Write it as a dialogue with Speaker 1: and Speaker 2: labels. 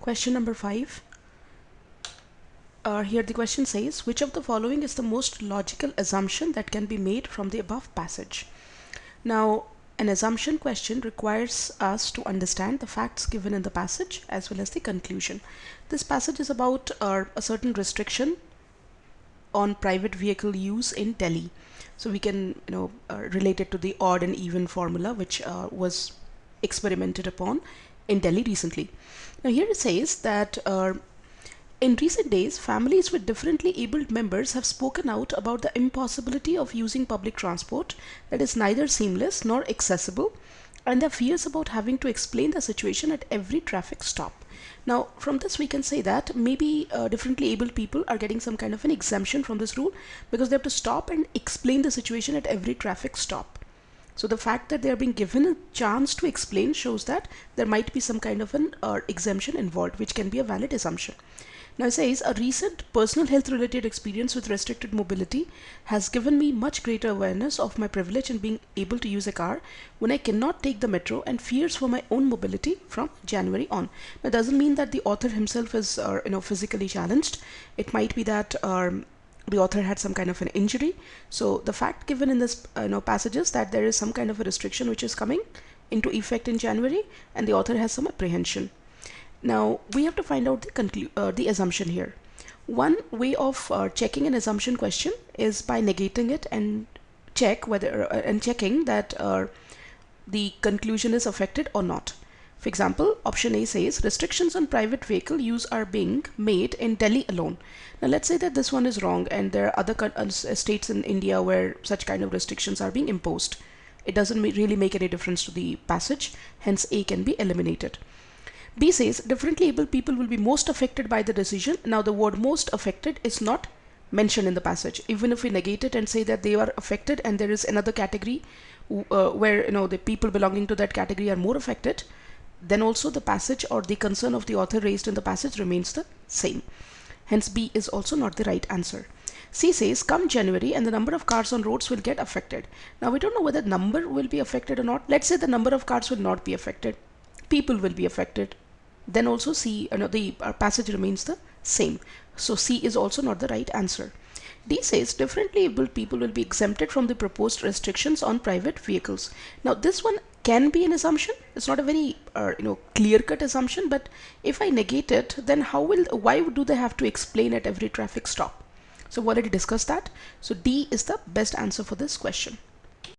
Speaker 1: Question number 5. Here the question says, which of the following is the most logical assumption that can be made from the above passage? Now, an assumption question requires us to understand the facts given in the passage as well as the conclusion. This passage is about a certain restriction on private vehicle use in Delhi. So we can relate it to the odd and even formula which was experimented upon in Delhi recently. Now here it says that in recent days, families with differently abled members have spoken out about the impossibility of using public transport that is neither seamless nor accessible, and their fears about having to explain the situation at every traffic stop. Now, from this we can say that maybe differently abled people are getting some kind of an exemption from this rule because they have to stop and explain the situation at every traffic stop. So the fact that they are being given a chance to explain shows that there might be some kind of an exemption involved, which can be a valid assumption. Now it says, a recent personal health related experience with restricted mobility has given me much greater awareness of my privilege in being able to use a car when I cannot take the metro, and fears for my own mobility from January on. That doesn't mean that the author himself is physically challenged. It might be that the author had some kind of an injury. So the fact given in this passage is that there is some kind of a restriction which is coming into effect in January, and the author has some apprehension. Now we have to find out the assumption here. One way of checking an assumption question is by negating it and checking that the conclusion is affected or not. For example, option A says restrictions on private vehicle use are being made in Delhi alone. Now let's say that this one is wrong and there are other states in India where such kind of restrictions are being imposed. It doesn't really make any difference to the passage, hence A can be eliminated. B says differently abled people will be most affected by the decision. Now the word most affected is not mentioned in the passage. Even if we negate it and say that they are affected and there is another category where the people belonging to that category are more affected, then also the passage or the concern of the author raised in the passage remains the same. Hence B is also not the right answer. C says come January and the number of cars on roads will get affected. Now we don't know whether number will be affected or not. Let's say the number of cars will not be affected. People will be affected. Then also C, the passage remains the same. So C is also not the right answer. D says differently abled people will be exempted from the proposed restrictions on private vehicles. Now this one can be an assumption. It's not a very clear-cut assumption, but if I negate it, then why do they have to explain at every traffic stop? So we've already discussed that. So D is the best answer for this question.